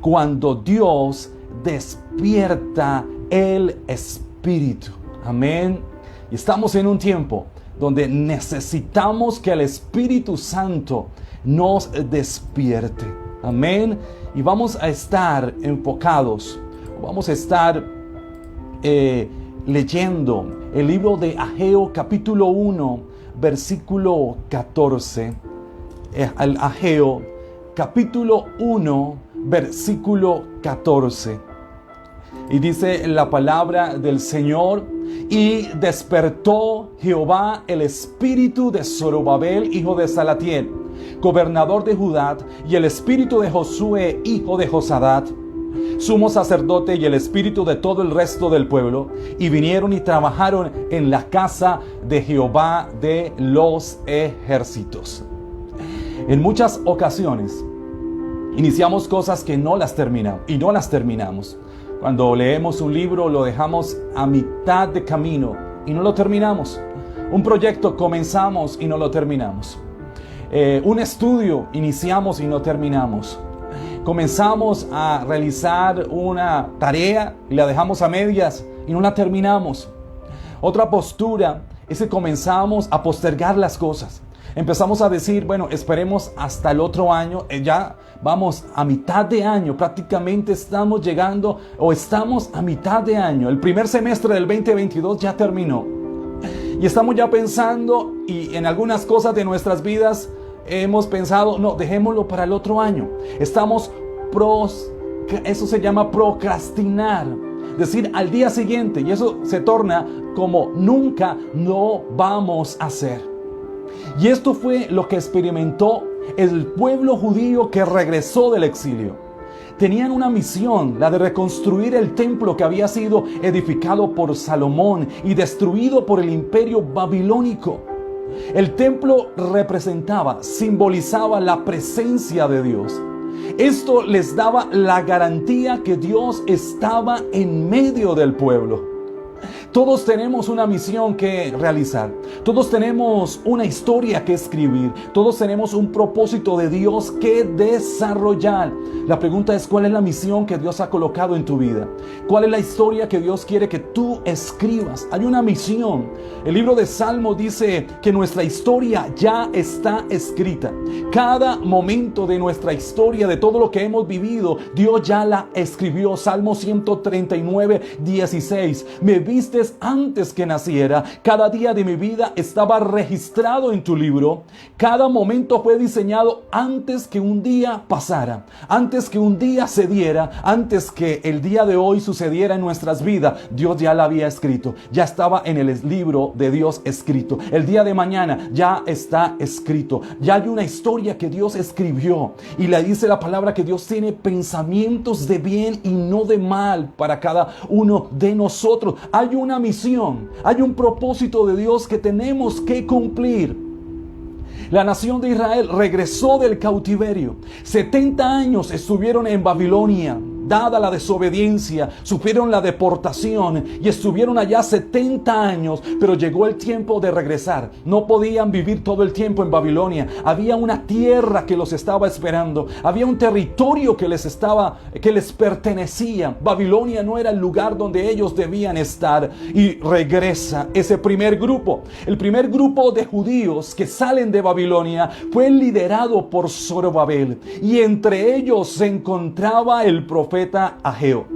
cuando Dios despierta el espíritu. Amén. Y estamos en un tiempo donde necesitamos que el Espíritu Santo nos despierte. Amén. Y vamos a estar enfocados, vamos a estar leyendo el libro de Ageo capítulo 1, versículo 14. El Ageo capítulo 1, versículo 14. Y dice la palabra del Señor: y despertó Jehová el espíritu de Zorobabel, hijo de Salatiel, gobernador de Judá, y el espíritu de Josué, hijo de Josadat, sumo sacerdote, y el espíritu de todo el resto del pueblo, y vinieron y trabajaron en la casa de Jehová de los ejércitos. En muchas ocasiones iniciamos cosas que no las terminamos. Cuando leemos un libro, lo dejamos a mitad de camino y no lo terminamos. Un proyecto comenzamos y no lo terminamos. Un estudio iniciamos y no terminamos. Comenzamos a realizar una tarea y la dejamos a medias y no la terminamos. Otra postura es que comenzamos a postergar las cosas. Empezamos a decir, bueno, esperemos hasta el otro año. Ya vamos a mitad de año, prácticamente estamos llegando o estamos a mitad de año. El primer semestre del 2022 ya terminó. Y estamos ya pensando, y en algunas cosas de nuestras vidas hemos pensado, no, dejémoslo para el otro año. Eso se llama procrastinar. Decir al día siguiente, y eso se torna como nunca lo vamos a hacer. Y esto fue lo que experimentó el pueblo judío que regresó del exilio. Tenían una misión, la de reconstruir el templo que había sido edificado por Salomón y destruido por el imperio babilónico. El templo simbolizaba la presencia de Dios. Esto les daba la garantía que Dios estaba en medio del pueblo. Todos tenemos una misión que realizar. Todos tenemos una historia que escribir. Todos tenemos un propósito de Dios que desarrollar. La pregunta es, ¿cuál es la misión que Dios ha colocado en tu vida? ¿Cuál es la historia que Dios quiere que tú escribas? Hay una misión. El libro de Salmos dice que nuestra historia ya está escrita. Cada momento de nuestra historia, de todo lo que hemos vivido, Dios ya la escribió. Salmo 139, 16. Me vistes antes que naciera. Cada día de mi vida estaba registrado en tu libro. Cada momento fue diseñado antes que un día pasara, antes que un día se diera, antes que el día de hoy sucediera en nuestras vidas. Dios ya la había escrito. Ya estaba en el libro de Dios escrito. El día de mañana ya está escrito. Ya hay una historia que Dios escribió. Y le dice la palabra que Dios tiene pensamientos de bien y no de mal para cada uno de nosotros. Hay una misión, hay un propósito de Dios que tenemos que cumplir. La nación de Israel regresó del cautiverio. 70 años estuvieron en Babilonia. Dada la desobediencia, sufrieron la deportación y estuvieron allá 70 años, pero llegó el tiempo de regresar. No podían vivir todo el tiempo en Babilonia. Había una tierra que los estaba esperando. Había un territorio que les pertenecía. Babilonia no era el lugar donde ellos debían estar. Y regresa ese primer grupo. El primer grupo de judíos que salen de Babilonia fue liderado por Zorobabel. Y entre ellos se encontraba el profeta Ageo.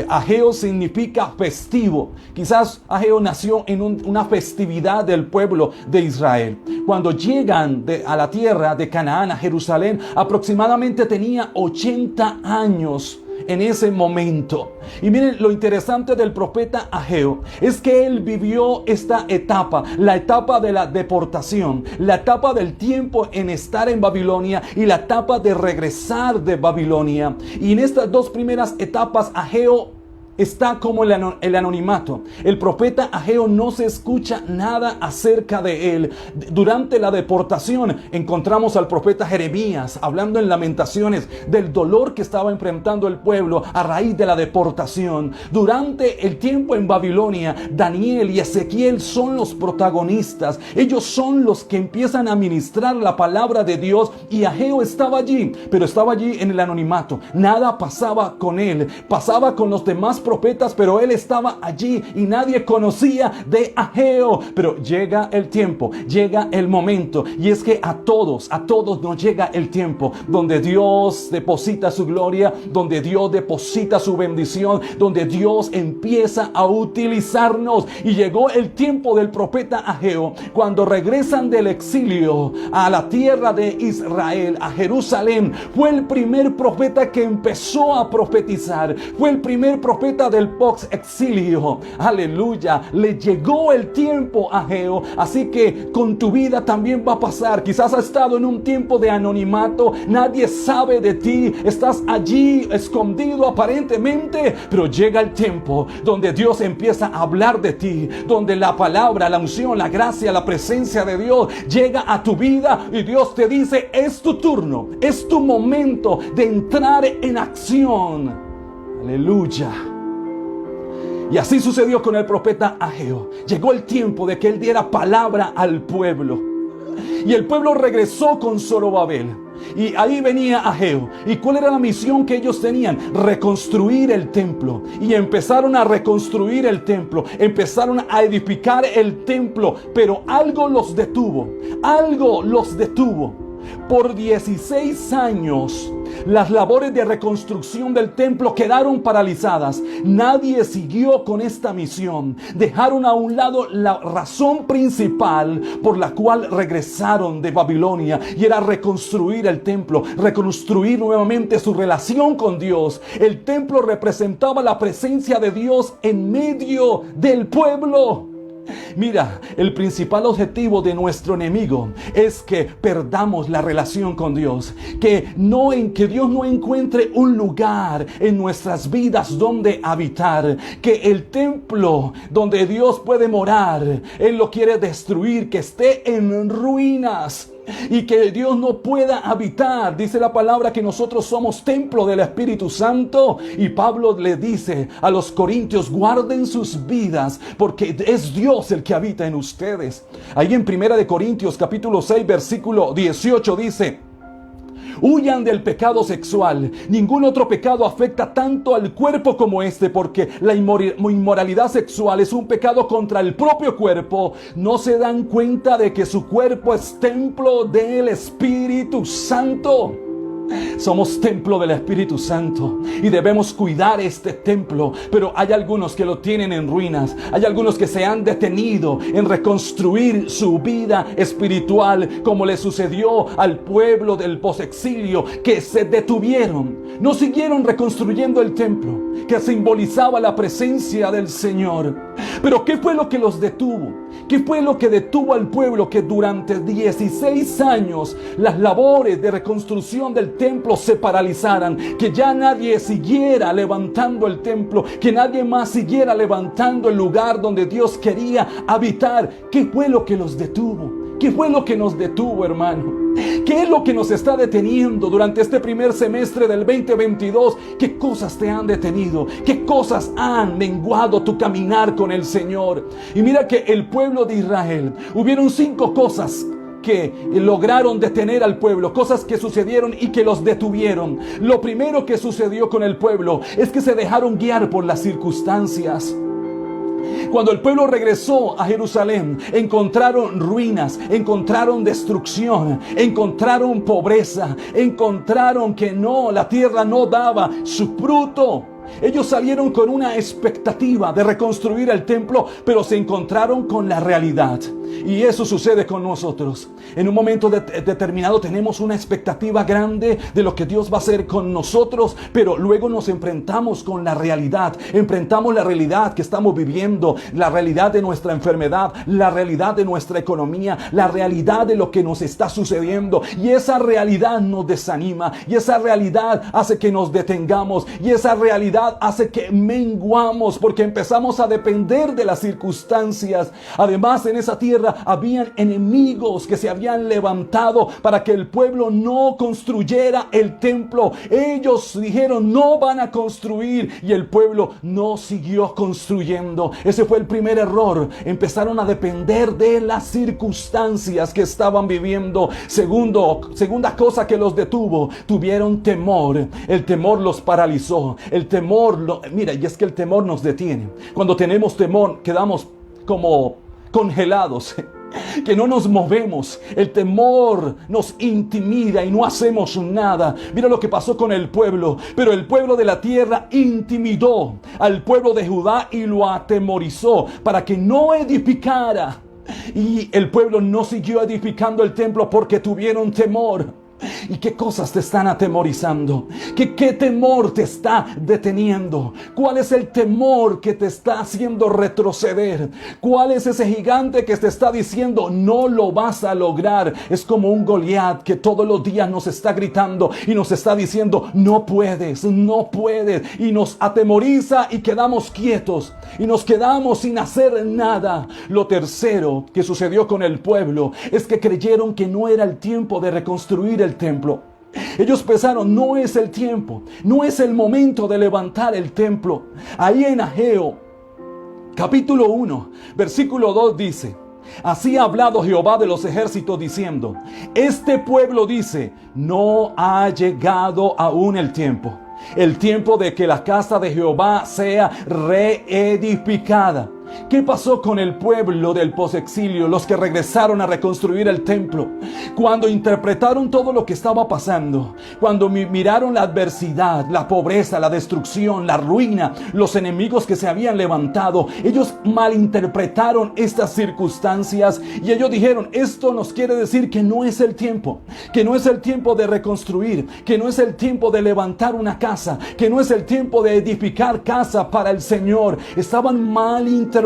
Ageo significa festivo. Quizás Ageo nació en una festividad del pueblo de Israel. Cuando llegan a la tierra de Canaán, a Jerusalén, aproximadamente tenía 80 años en ese momento. Y miren, lo interesante del profeta Ageo es que él vivió esta etapa, la etapa de la deportación, la etapa del tiempo en estar en Babilonia y la etapa de regresar de Babilonia. Y en estas dos primeras etapas, Ageo está como el anonimato. El profeta Ageo no se escucha nada acerca de él. Durante la deportación encontramos al profeta Jeremías hablando en Lamentaciones del dolor que estaba enfrentando el pueblo a raíz de la deportación. Durante el tiempo en Babilonia, Daniel y Ezequiel son los protagonistas. Ellos son los que empiezan a ministrar la palabra de Dios, y Ageo estaba allí, pero estaba allí en el anonimato. Nada pasaba con él. Pasaba con los demás profetas, pero él estaba allí y nadie conocía de Ageo. Pero llega el tiempo, llega el momento, y es que a todos nos llega el tiempo donde Dios deposita su gloria, donde Dios deposita su bendición, donde Dios empieza a utilizarnos. Y llegó el tiempo del profeta Ageo, cuando regresan del exilio a la tierra de Israel, a Jerusalén. Fue el primer profeta que empezó a profetizar. Fue el primer profeta del post-exilio. Aleluya. Le llegó el tiempo a Ageo. Así que con tu vida también va a pasar. Quizás has estado en un tiempo de anonimato. Nadie sabe de ti. Estás allí escondido aparentemente. Pero llega el tiempo donde Dios empieza a hablar de ti. Donde la palabra, la unción, la gracia, la presencia de Dios llega a tu vida. Y Dios te dice: es tu turno. Es tu momento de entrar en acción. Aleluya. Y así sucedió con el profeta Ageo. Llegó el tiempo de que él diera palabra al pueblo. Y el pueblo regresó con Zorobabel. Y ahí venía Ageo. ¿Y cuál era la misión que ellos tenían? Reconstruir el templo. Y empezaron a reconstruir el templo. Empezaron a edificar el templo. Pero algo los detuvo. Algo los detuvo. Por 16 años, las labores de reconstrucción del templo quedaron paralizadas. Nadie siguió con esta misión. Dejaron a un lado la razón principal por la cual regresaron de Babilonia, y era reconstruir el templo, reconstruir nuevamente su relación con Dios. El templo representaba la presencia de Dios en medio del pueblo. Mira, el principal objetivo de nuestro enemigo es que perdamos la relación con Dios, que Dios no encuentre un lugar en nuestras vidas donde habitar, que el templo donde Dios puede morar, Él lo quiere destruir, que esté en ruinas. Y que Dios no pueda habitar. Dice la palabra que nosotros somos templo del Espíritu Santo. Y Pablo le dice a los corintios: guarden sus vidas, porque es Dios el que habita en ustedes. Ahí en 1 Corintios capítulo 6 versículo 18 dice: huyan del pecado sexual. Ningún otro pecado afecta tanto al cuerpo como este, porque la inmoralidad sexual es un pecado contra el propio cuerpo. ¿No se dan cuenta de que su cuerpo es templo del Espíritu Santo? Somos templo del Espíritu Santo y debemos cuidar este templo. Pero hay algunos que lo tienen en ruinas. Hay algunos que se han detenido en reconstruir su vida espiritual, como le sucedió al pueblo del posexilio, que se detuvieron. No siguieron reconstruyendo el templo, que simbolizaba la presencia del Señor. Pero ¿qué fue lo que los detuvo? ¿Qué fue lo que detuvo al pueblo? Que durante 16 años las labores de reconstrucción del templo se paralizaran, que ya nadie siguiera levantando el templo, que nadie más siguiera levantando el lugar donde Dios quería habitar. ¿Qué fue lo que los detuvo? ¿Qué fue lo que nos detuvo, hermano? ¿Qué es lo que nos está deteniendo durante este primer semestre del 2022? ¿Qué cosas te han detenido? ¿Qué cosas han menguado tu caminar con el Señor? Y mira que el pueblo de Israel, hubieron 5 cosas que lograron detener al pueblo, cosas que sucedieron y que los detuvieron. Lo primero que sucedió con el pueblo es que se dejaron guiar por las circunstancias. Cuando el pueblo regresó a Jerusalén, encontraron ruinas, encontraron destrucción, encontraron pobreza, encontraron que la tierra no daba su fruto. Ellos salieron con una expectativa de reconstruir el templo, pero se encontraron con la realidad. Y eso sucede con nosotros. En un momento determinado tenemos una expectativa grande de lo que Dios va a hacer con nosotros, pero luego nos enfrentamos con la realidad. Enfrentamos la realidad que estamos viviendo, la realidad de nuestra enfermedad, la realidad de nuestra economía, la realidad de lo que nos está sucediendo. Y esa realidad nos desanima, y esa realidad hace que nos detengamos, y esa realidad hace que menguamos, porque empezamos a depender de las circunstancias. Además, en esa tierra habían enemigos que se habían levantado para que el pueblo no construyera el templo. Ellos dijeron: no van a construir, y el pueblo no siguió construyendo. Ese fue el primer error. Empezaron a depender de las circunstancias que estaban viviendo. Segunda cosa que los detuvo: tuvieron temor. El temor los paralizó. Mira, y es que el temor nos detiene. Cuando tenemos temor, quedamos como congelados, que no nos movemos. El temor nos intimida y no hacemos nada. Mira lo que pasó con el pueblo. Pero el pueblo de la tierra intimidó al pueblo de Judá y lo atemorizó para que no edificara. Y el pueblo no siguió edificando el templo porque tuvieron temor. ¿Y qué cosas te están atemorizando? ¿Qué temor te está deteniendo? ¿Cuál es el temor que te está haciendo retroceder? ¿Cuál es ese gigante que te está diciendo: no lo vas a lograr? Es como un Goliat que todos los días nos está gritando y nos está diciendo: no puedes, no puedes. Y nos atemoriza y quedamos quietos y nos quedamos sin hacer nada. Lo tercero que sucedió con el pueblo es que creyeron que no era el tiempo de reconstruir el templo. Ellos pensaron: no es el tiempo, no es el momento de levantar el templo. Ahí en Ageo, capítulo 1, versículo 2 dice: así ha hablado Jehová de los ejércitos diciendo: este pueblo dice, no ha llegado aún el tiempo de que la casa de Jehová sea reedificada. ¿Qué pasó con el pueblo del posexilio, los que regresaron a reconstruir el templo? Cuando interpretaron todo lo que estaba pasando, cuando miraron la adversidad, la pobreza, la destrucción, la ruina, los enemigos que se habían levantado, ellos malinterpretaron estas circunstancias y ellos dijeron: esto nos quiere decir que no es el tiempo, que no es el tiempo de reconstruir, que no es el tiempo de levantar una casa, que no es el tiempo de edificar casa para el Señor. Estaban malinterpretando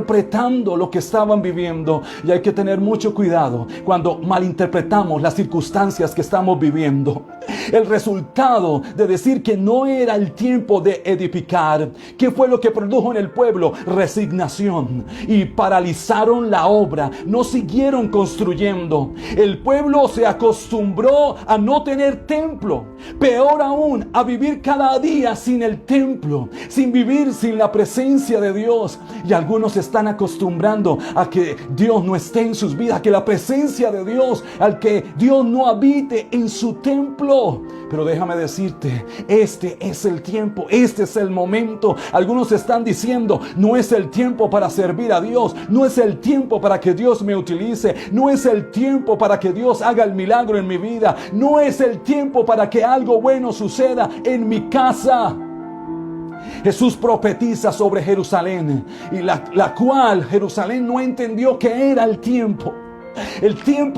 lo que estaban viviendo, y hay que tener mucho cuidado cuando malinterpretamos las circunstancias que estamos viviendo. El resultado de decir que no era el tiempo de edificar, ¿qué fue lo que produjo en el pueblo? Resignación, y paralizaron la obra, no siguieron construyendo. El pueblo se acostumbró a no tener templo, peor aún, a vivir cada día sin el templo, sin vivir sin la presencia de Dios. Y algunos están acostumbrando a que Dios no esté en sus vidas, a que la presencia de Dios, al que Dios no habite en su templo. Pero déjame decirte, este es el tiempo, este es el momento. Algunos están diciendo: no es el tiempo para servir a Dios, no es el tiempo para que Dios me utilice, no es el tiempo para que Dios haga el milagro en mi vida, no es el tiempo para que algo bueno suceda en mi casa. Jesús profetiza sobre Jerusalén, y la cual Jerusalén no entendió que era el tiempo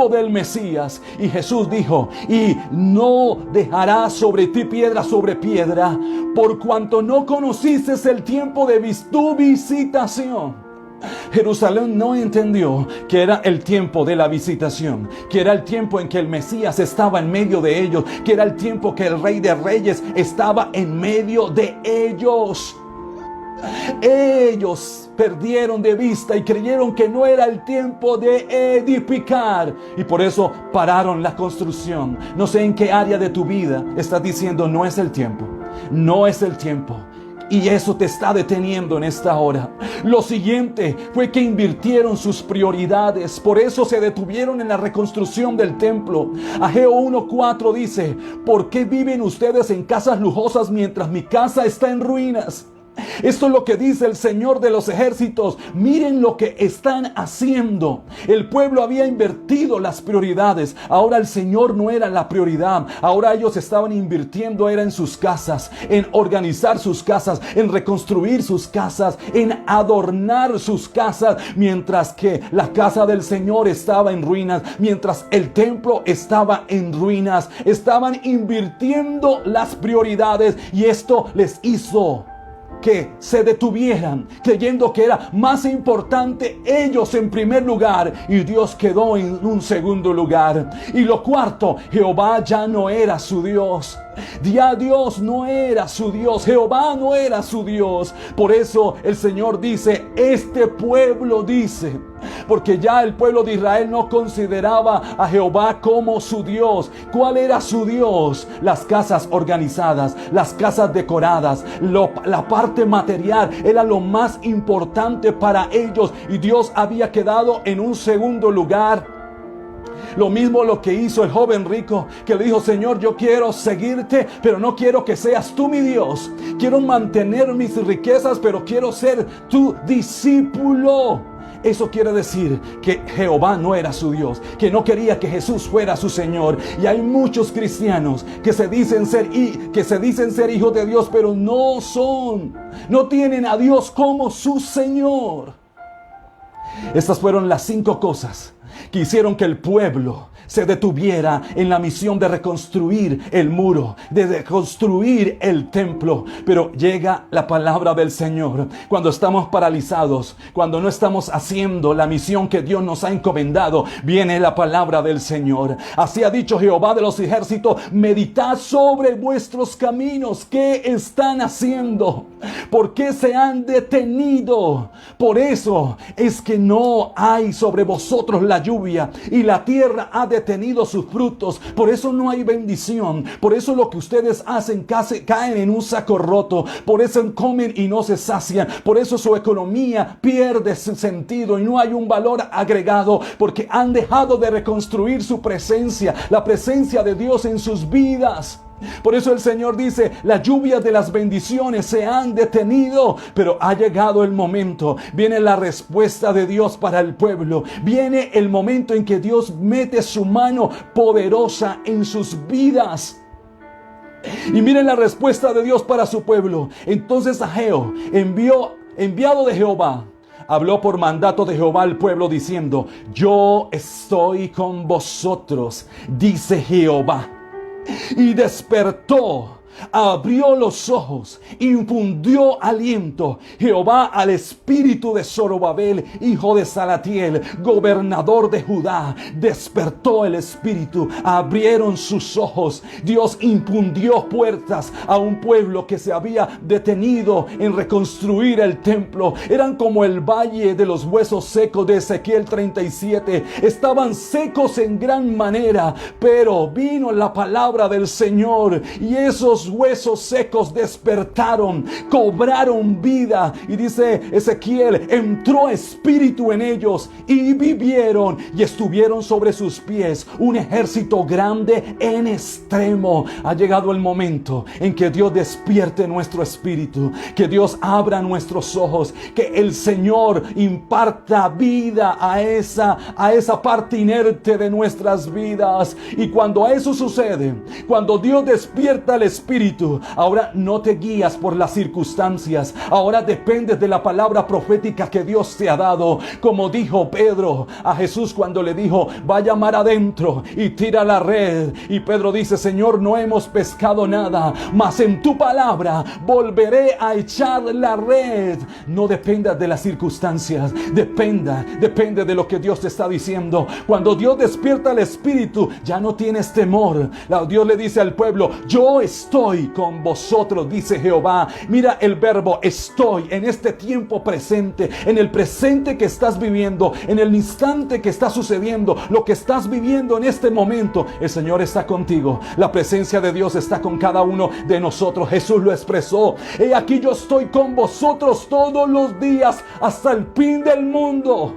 del Mesías. Y Jesús dijo: y no dejará sobre ti piedra sobre piedra, por cuanto no conociste el tiempo de tu visitación. Jerusalén no entendió que era el tiempo de la visitación, que era el tiempo en que el Mesías estaba en medio de ellos, que era el tiempo que el Rey de Reyes estaba en medio de ellos. Ellos perdieron de vista y creyeron que no era el tiempo de edificar, y por eso pararon la construcción. No sé en qué área de tu vida estás diciendo: no es el tiempo, no es el tiempo. Y eso te está deteniendo en esta hora. Lo siguiente fue que invirtieron sus prioridades. Por eso se detuvieron en la reconstrucción del templo. Ageo 1:4 dice: ¿por qué viven ustedes en casas lujosas mientras mi casa está en ruinas? Esto es lo que dice el Señor de los ejércitos. Miren lo que están haciendo. El pueblo había invertido las prioridades. Ahora el Señor no era la prioridad. Ahora ellos estaban invirtiendo era en sus casas, en organizar sus casas, en reconstruir sus casas, en adornar sus casas, mientras que la casa del Señor estaba en ruinas, mientras el templo estaba en ruinas. Estaban invirtiendo las prioridades y esto les hizo que se detuvieran, creyendo que era más importante ellos en primer lugar y Dios quedó en un segundo lugar. Y lo cuarto, Jehová ya no era su Dios. Ya Dios no era su Dios, Jehová no era su Dios. Por eso el Señor dice, este pueblo dice, porque ya el pueblo de Israel no consideraba a Jehová como su Dios. ¿Cuál era su Dios? Las casas organizadas, las casas decoradas, la parte material era lo más importante para ellos y Dios había quedado en un segundo lugar. Lo mismo lo que hizo el joven rico, que le dijo, Señor, yo quiero seguirte, pero no quiero que seas tú mi Dios. Quiero mantener mis riquezas, pero quiero ser tu discípulo. Eso quiere decir que Jehová no era su Dios, que no quería que Jesús fuera su Señor. Y hay muchos cristianos que se dicen ser hijos de Dios, pero no tienen a Dios como su Señor. Estas fueron las 5 cosas que hicieron que el pueblo se detuviera en la misión de reconstruir el muro, de reconstruir el templo. Pero llega la palabra del Señor cuando estamos paralizados, cuando no estamos haciendo la misión que Dios nos ha encomendado. Viene la palabra del Señor. Así ha dicho Jehová de los ejércitos, meditad sobre vuestros caminos. ¿Qué están haciendo? ¿Por qué se han detenido? Por eso es que no hay sobre vosotros la lluvia y la tierra ha detenido sus frutos. Por eso no hay bendición. Por eso lo que ustedes hacen caen en un saco roto. Por eso comen y no se sacian. Por eso su economía pierde su sentido y no hay un valor agregado, porque han dejado de reconstruir su presencia, la presencia de Dios en sus vidas. Por eso el Señor dice, las lluvias de las bendiciones se han detenido, pero ha llegado el momento. Viene la respuesta de Dios para el pueblo. Viene el momento en que Dios mete su mano poderosa en sus vidas. Y miren la respuesta de Dios para su pueblo. Entonces Ageo, enviado de Jehová, habló por mandato de Jehová al pueblo diciendo, yo estoy con vosotros, dice Jehová. Y despertó, abrió los ojos, infundió aliento Jehová al espíritu de Zorobabel, hijo de Salatiel, gobernador de Judá. Despertó el espíritu, abrieron sus ojos. Dios infundió fuerzas a un pueblo que se había detenido en reconstruir el templo. Eran como el valle de los huesos secos de Ezequiel 37. Estaban secos en gran manera, pero vino la palabra del Señor y esos huesos secos despertaron, cobraron vida. Y dice Ezequiel, entró espíritu en ellos y vivieron y estuvieron sobre sus pies un ejército grande en extremo. Ha llegado el momento en que Dios despierte nuestro espíritu, que Dios abra nuestros ojos, que el Señor imparta vida a esa parte inerte de nuestras vidas. Y cuando eso sucede, cuando Dios despierta el espíritu, ahora no te guías por las circunstancias, ahora dependes de la palabra profética que Dios te ha dado. Como dijo Pedro a Jesús cuando le dijo, vaya mar adentro y tira la red. Y Pedro dice, Señor, no hemos pescado nada, mas en tu palabra volveré a echar la red. No dependas de las circunstancias, depende de lo que Dios te está diciendo. Cuando Dios despierta el espíritu, ya no tienes temor. Dios le dice al pueblo, yo estoy con vosotros, dice Jehová. Mira el verbo estoy en este tiempo presente, en el presente que estás viviendo, en el instante que está sucediendo, lo que estás viviendo en este momento. El Señor está contigo. La presencia de Dios está con cada uno de nosotros. Jesús lo expresó. He aquí yo estoy con vosotros todos los días hasta el fin del mundo.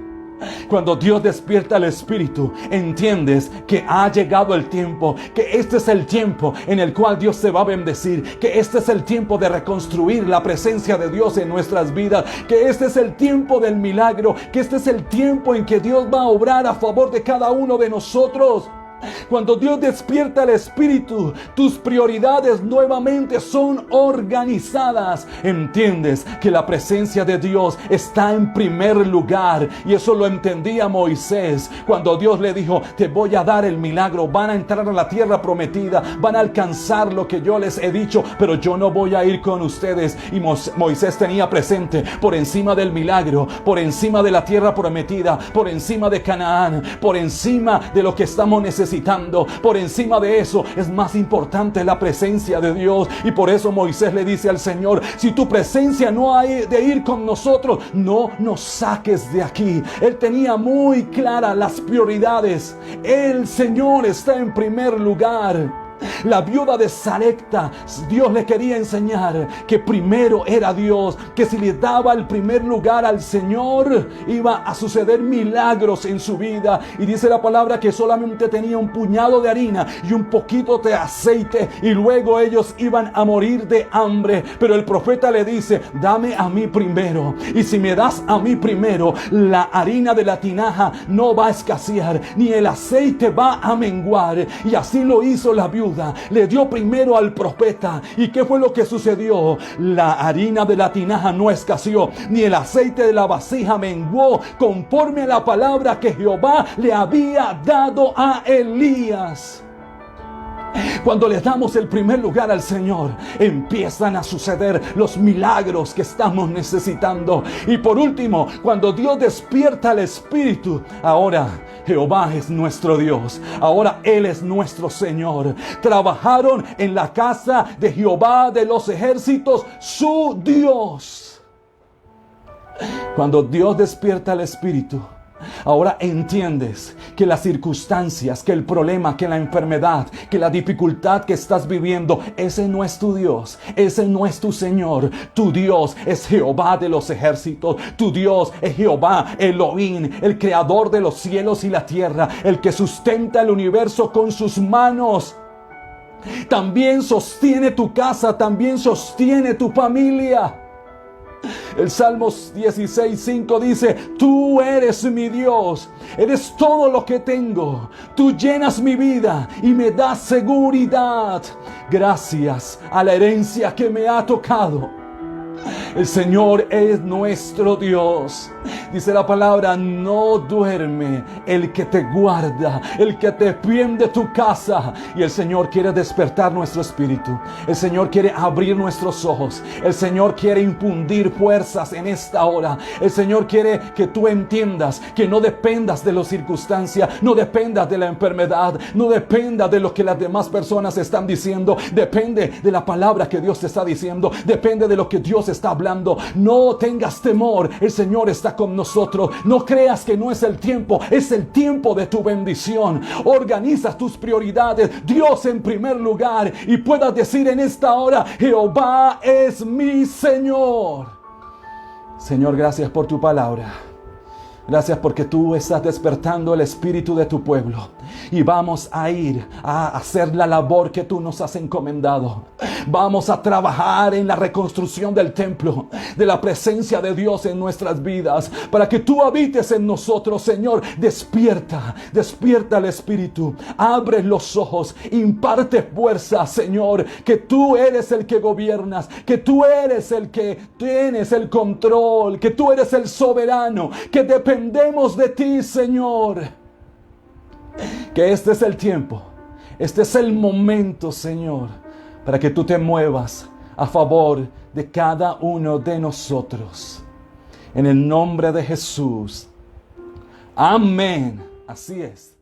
Cuando Dios despierta el espíritu, entiendes que ha llegado el tiempo, que este es el tiempo en el cual Dios se va a bendecir, que este es el tiempo de reconstruir la presencia de Dios en nuestras vidas, que este es el tiempo del milagro, que este es el tiempo en que Dios va a obrar a favor de cada uno de nosotros. Cuando Dios despierta el espíritu, tus prioridades nuevamente son organizadas. Entiendes que la presencia de Dios está en primer lugar. Y eso lo entendía Moisés cuando Dios le dijo: te voy a dar el milagro, van a entrar a la tierra prometida, van a alcanzar lo que yo les he dicho, pero yo no voy a ir con ustedes. Y Moisés tenía presente, por encima del milagro, por encima de la tierra prometida, por encima de Canaán, por encima de lo que estamos necesitando, por encima de eso es más importante la presencia de Dios. Y por eso Moisés le dice al Señor: si tu presencia no ha de ir con nosotros, no nos saques de aquí. Él tenía muy claras las prioridades. El Señor está en primer lugar. La viuda de Sarepta, Dios le quería enseñar que primero era Dios, que si le daba el primer lugar al Señor, iba a suceder milagros en su vida. Y dice la palabra que solamente tenía un puñado de harina y un poquito de aceite, y luego ellos iban a morir de hambre. Pero el profeta le dice: dame a mí primero, y si me das a mí primero, la harina de la tinaja no va a escasear, ni el aceite va a menguar. Y así lo hizo la viuda. Le dio primero al profeta. ¿Y qué fue lo que sucedió? La harina de la tinaja no escaseó, ni el aceite de la vasija menguó, conforme a la palabra que Jehová le había dado a Elías. Cuando le damos el primer lugar al Señor, empiezan a suceder los milagros que estamos necesitando. Y por último, cuando Dios despierta el espíritu, ahora Jehová es nuestro Dios, ahora Él es nuestro Señor. Trabajaron en la casa de Jehová de los ejércitos, su Dios. Cuando Dios despierta el espíritu, ahora entiendes que las circunstancias, que el problema, que la enfermedad, que la dificultad que estás viviendo, ese no es tu Dios, ese no es tu Señor. Tu Dios es Jehová de los ejércitos. Tu Dios es Jehová Elohim, el creador de los cielos y la tierra, el que sustenta el universo con sus manos. También sostiene tu casa, también sostiene tu familia. El Salmos 16:5 dice: tú eres mi Dios, eres todo lo que tengo, tú llenas mi vida y me das seguridad. Gracias a la herencia que me ha tocado. El Señor es nuestro Dios. Dice la palabra: no duerme el que te guarda, el que te defiende tu casa. Y el Señor quiere despertar nuestro espíritu. El Señor quiere abrir nuestros ojos. El Señor quiere infundir fuerzas en esta hora. El Señor quiere que tú entiendas que no dependas de las circunstancias, no dependas de la enfermedad, no dependas de lo que las demás personas están diciendo. Depende de la palabra que Dios te está diciendo. Depende de lo que Dios está hablando. No tengas temor, el Señor está con nosotros. No creas que no es el tiempo, es el tiempo de tu bendición. Organiza tus prioridades, Dios en primer lugar, y puedas decir en esta hora: Jehová es mi Señor. Señor, gracias por tu palabra. Gracias porque tú estás despertando el espíritu de tu pueblo. Y vamos a ir a hacer la labor que tú nos has encomendado. Vamos a trabajar en la reconstrucción del templo, de la presencia de Dios en nuestras vidas, para que tú habites en nosotros. Señor, despierta el espíritu. Abre los ojos, imparte fuerza, Señor, que tú eres el que gobiernas, que tú eres el que tienes el control, que tú eres el soberano, que dependemos de ti, Señor. Que este es el tiempo, este es el momento, Señor, para que tú te muevas a favor de cada uno de nosotros. En el nombre de Jesús. Amén. Así es.